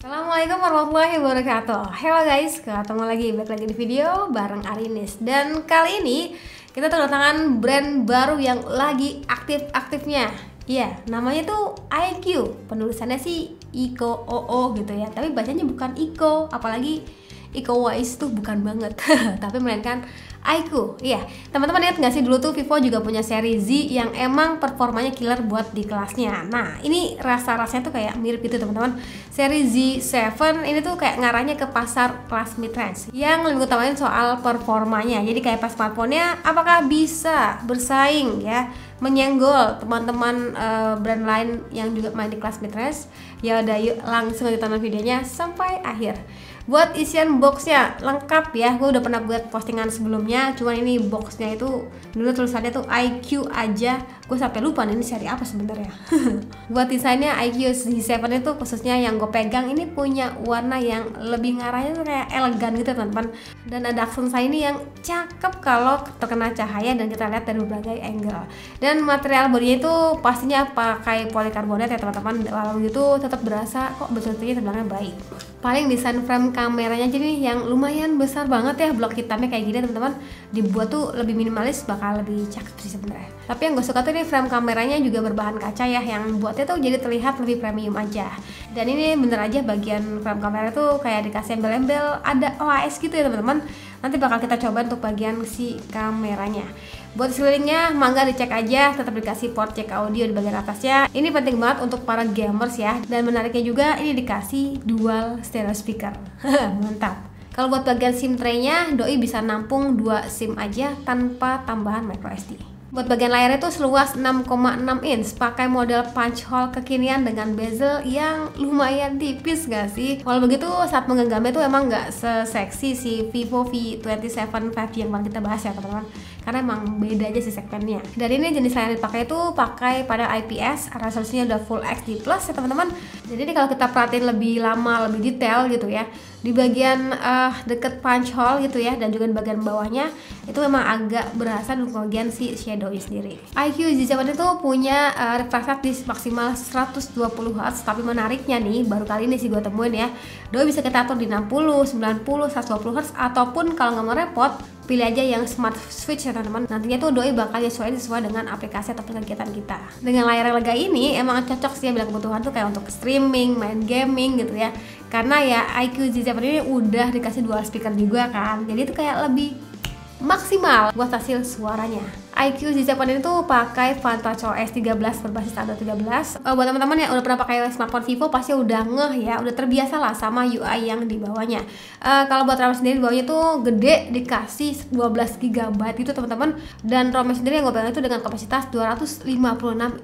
Assalamualaikum warahmatullahi wabarakatuh. Hello guys, ketemu lagi, balik lagi di video bareng Arinis. Dan kali ini kita kedatangan brand baru yang lagi aktif-aktifnya. Iya, namanya tuh IQ. Penulisannya sih Iko OO gitu ya. Tapi bacanya bukan Iko, apalagi Iko Uwais tuh bukan banget. Tapi melainkan IQ. Iya, teman-teman lihat nggak sih dulu tuh Vivo juga punya seri Z yang emang performanya killer buat di kelasnya. Nah, ini rasa-rasanya tuh kayak mirip gitu teman-teman. Seri Z7 ini tuh kayak ngarahnya ke pasar kelas mid-range yang lebih utamain soal performanya. Jadi kayak pas smartphone-nya apakah bisa bersaing ya, menyenggol teman-teman brand lain yang juga main di kelas mid-range. Ya udah, yuk langsung aja tonton videonya sampai akhir. Buat isian boxnya lengkap ya, gue udah pernah buat postingan sebelumnya. Cuman ini boxnya itu dulu tulisannya tuh IQ aja, gue sampai lupa nih ini seri apa sebenarnya. Buat desainnya IQ Z7 itu khususnya yang gue pegang ini punya warna yang lebih ngarahnya tuh kayak elegan gitu teman-teman. Dan ada aksen shiny yang cakep kalau terkena cahaya dan kita lihat dari berbagai angle. Dan material bodinya itu pastinya pakai polikarbonat ya teman-teman. Lalu itu tetap berasa kok betul-betulnya terbilangnya baik. Paling desain frame kameranya aja nih yang lumayan besar banget ya, blok hitamnya kayak gini teman-teman. Dibuat tuh lebih minimalis, bakal lebih cakep sih sebenarnya. Tapi yang gue suka tuh nih frame kameranya juga berbahan kaca ya, yang buatnya tuh jadi terlihat lebih premium aja. Dan ini bener aja bagian frame kamera tuh kayak dikasih embel-embel ada OAS gitu ya teman-teman. Nanti bakal kita coba untuk bagian si kameranya. Buat sekelilingnya mangga dicek aja, tetap dikasih port jack audio di bagian atasnya. Ini penting banget untuk para gamers ya. Dan menariknya juga ini dikasih dual stereo speaker. Mantap. Kalau buat bagian SIM tray-nya, doi bisa nampung 2 SIM aja tanpa tambahan microSD. Buat bagian layarnya itu seluas 6,6 inch, pakai model punch hole kekinian dengan bezel yang lumayan tipis gak sih? Walau begitu saat menggenggamnya itu emang gak seseksi si Vivo V27 5G yang kemarin kita bahas ya teman-teman, karena emang beda aja sih segmennya. Dan ini jenis layar yang dipakai itu pakai pada IPS, resolusinya udah Full HD Plus ya teman-teman. Jadi ini kalau kita perhatiin lebih lama, lebih detail gitu ya, di bagian deket punch hole gitu ya, dan juga di bagian bawahnya itu memang agak berasa di bagian si shadow sendiri. IQ Z7 itu punya refresh rate di maksimal 120 Hz, tapi menariknya nih baru kali ini sih gue temuin ya, doi bisa kita atur di 60, 90, 120 Hz, ataupun kalau nggak mau repot pilih aja yang smart switch ya teman-teman. Nantinya tuh doi bakal sesuai dengan aplikasi atau kegiatan kita. Dengan layar yang lega ini emang cocok sih ya bila kebutuhan tuh kayak untuk streaming, main gaming gitu ya. Karena ya IQ Z7 ini udah dikasih dual speaker juga kan, jadi itu kayak lebih maksimal buat hasil suaranya. IQ Z7 ini tuh pakai Vantage OS 13 berbasis Android 13. Buat teman-teman yang udah pernah pakai smartphone Vivo pasti udah ngeh ya, udah terbiasa lah sama UI yang di bawahnya. Kalau buat RAM sendiri di bawahnya tuh gede, dikasih 12 GB itu teman-teman. Dan ROM sendiri yang gue pegang itu dengan kapasitas 256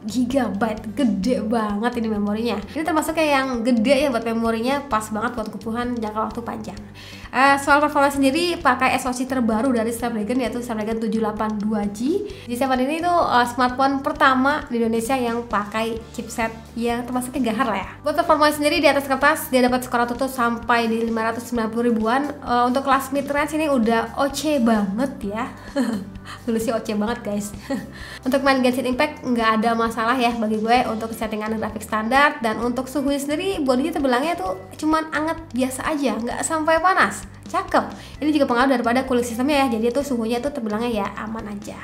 GB. Gede banget ini memorinya. Ini termasuk kayak yang gede ya buat memorinya, pas banget buat kebutuhan jangka waktu panjang. Soal performa sendiri pakai SoC terbaru dari Snapdragon yaitu Snapdragon 782G. Z7 ini tuh smartphone pertama di Indonesia yang pakai chipset yang termasuknya gahar lah ya. Buat performa sendiri di atas kertas dia dapat skor tutup sampai di 590 ribuan. Untuk kelas mid range ini udah oke banget ya. Tulisnya oke banget guys. Untuk main Genshin Impact nggak ada masalah ya bagi gue untuk settingan grafik standar. Dan untuk suhu sendiri bodinya terbilangnya tuh cuman anget biasa aja, nggak sampai panas. Cakep. Ini juga pengaruh daripada cooling sistemnya ya, jadi itu suhunya tuh terbilangnya ya aman aja.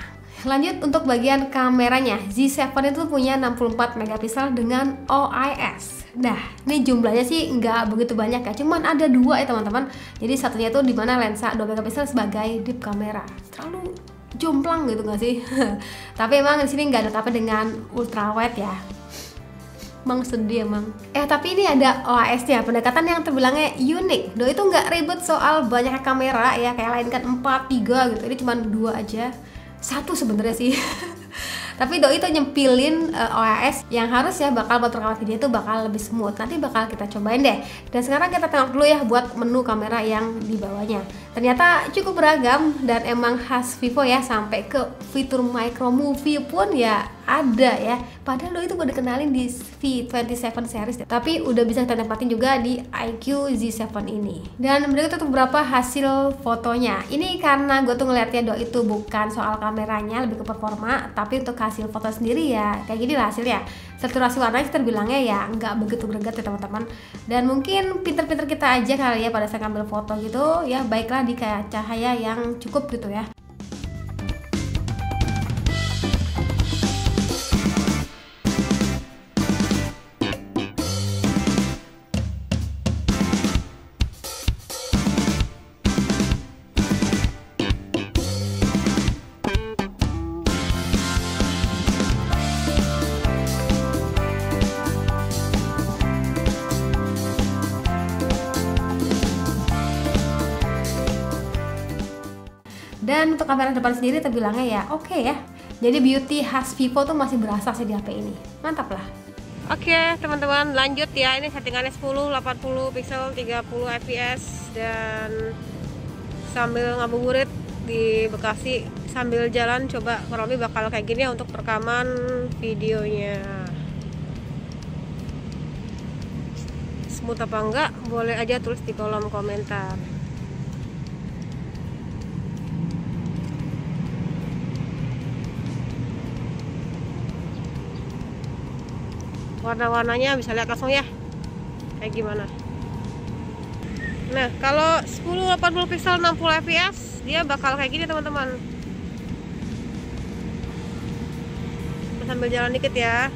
Lanjut untuk bagian kameranya, Z7 itu punya 64 megapiksel dengan OIS. Nah, ini jumlahnya sih nggak begitu banyak ya, cuman ada 2 ya teman-teman. Jadi satunya itu dimana lensa 2 megapiksel sebagai deep kamera. Terlalu jomplang gitu nggak sih? Tapi emang di sini nggak ada apa dengan ultra wide ya. Emang sedih emang. Tapi ini ada OIS ya, pendekatan yang terbilangnya unik. Doi itu nggak ribet soal banyaknya kamera ya, kayak lain kan 4, 3 gitu. Ini cuma 2 aja. 1 sebenarnya sih. Tapi doi itu nyempilin OIS yang harus ya bakal buat rekaman video itu bakal lebih smooth. Nanti bakal kita cobain deh. Dan sekarang kita tengok dulu ya buat menu kamera yang di bawahnya. Ternyata cukup beragam dan emang khas Vivo ya, sampai ke fitur micro movie pun ya ada ya. Padahal itu udah dikenalin di V27 series, tapi udah bisa kita dapatin juga di IQ Z7 ini. Dan berikut itu beberapa hasil fotonya. Ini karena gue tuh ngeliatnya doi itu bukan soal kameranya, lebih ke performa, tapi untuk hasil foto sendiri ya kayak gini lah hasilnya. saturasi warnanya terbilangnya ya nggak begitu greget ya teman-teman. Dan mungkin pinter-pinter kita aja kali ya pada saat ngambil foto gitu ya, baiklah di kayak cahaya yang cukup gitu ya. Dan untuk kamera depan sendiri terbilangnya ya oke ya. Jadi beauty khas Vivo tuh masih berasa sih di HP ini. Mantap lah. Oke teman-teman, lanjut ya. Ini settingannya 10, 80 pixel, 30 fps. Dan sambil ngabuburit di Bekasi sambil jalan, coba kurang lebih bakal kayak gini ya untuk rekaman videonya. Smooth apa enggak? Boleh aja tulis di kolom komentar. Warna-warnanya bisa lihat langsung ya kayak gimana. Nah kalau 10 80 pixel 60 fps dia bakal kayak gini teman-teman. Sambil jalan dikit ya,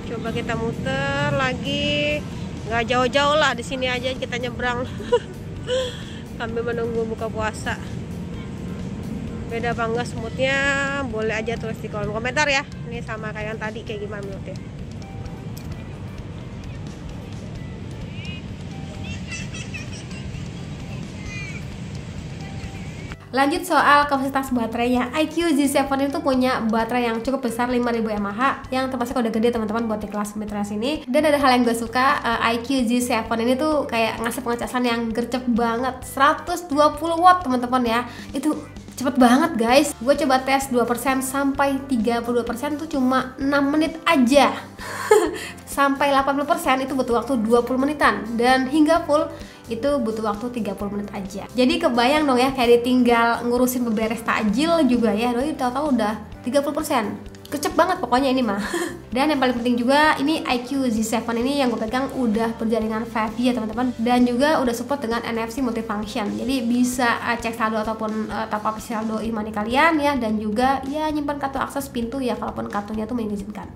coba kita muter lagi, nggak jauh-jauh lah, di sini aja kita nyebrang sambil menunggu buka puasa. Beda apa enggak smoothnya, boleh aja tulis di kolom komentar ya. Ini sama kayak yang tadi, kayak gimana menurutnya. Lanjut soal kapasitas baterainya. iQOO Z7 itu punya baterai yang cukup besar 5000 mAh, yang termasuk udah gede teman-teman buat di kelas mid-range ini. Dan ada hal yang gue suka, iQOO Z7 ini tuh kayak ngasih pengecasan yang gercep banget, 120 watt teman-teman ya. Itu cepet banget guys. Gue coba tes 2% sampai 32% tuh cuma 6 menit aja. Sampai 80% itu butuh waktu 20 menitan, dan hingga full itu butuh waktu 30 menit aja. Jadi kebayang dong ya, kayak ditinggal ngurusin beberes takjil juga ya, doi tahu-tahu udah 30%. Kecep banget pokoknya ini mah. Dan yang paling penting juga, ini iQOO Z7 ini yang gue pegang udah berjaringan 5G ya teman-teman, dan juga udah support dengan NFC multifunction. Jadi bisa cek saldo ataupun top up saldo e-money kalian ya, dan juga ya nyimpan kartu akses pintu ya kalaupun kartunya tuh mengizinkan.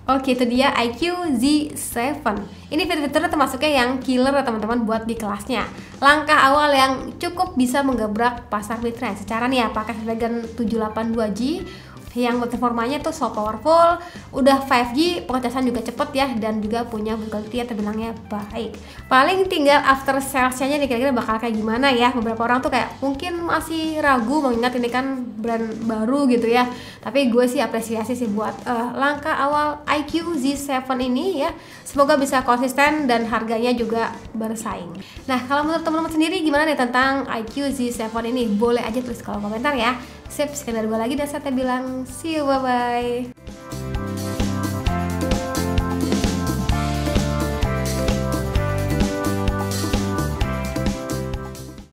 Oke, itu dia iQOO Z7. Ini fitur-fiturnya termasuknya yang killer ya teman-teman buat di kelasnya. Langkah awal yang cukup bisa menggebrak pasar mid-range. Secara nih ya, pakai Snapdragon 782G yang performanya tuh so powerful, udah 5G, pengecasan juga cepet ya, dan juga punya build quality ya terbilangnya baik. Paling tinggal after sales-nya nih kira-kira bakal kayak gimana ya. Beberapa orang tuh kayak mungkin masih ragu mengingat ini kan brand baru gitu ya. Tapi gue sih apresiasi sih buat langkah awal iQOO Z7 ini ya. Semoga bisa konsisten dan harganya juga bersaing. Nah, kalau menurut teman-teman sendiri gimana nih tentang iQOO Z7 ini? Boleh aja tulis kolom komentar ya. Sip, sekian dari gue lagi dan saya bilang see you, bye-bye.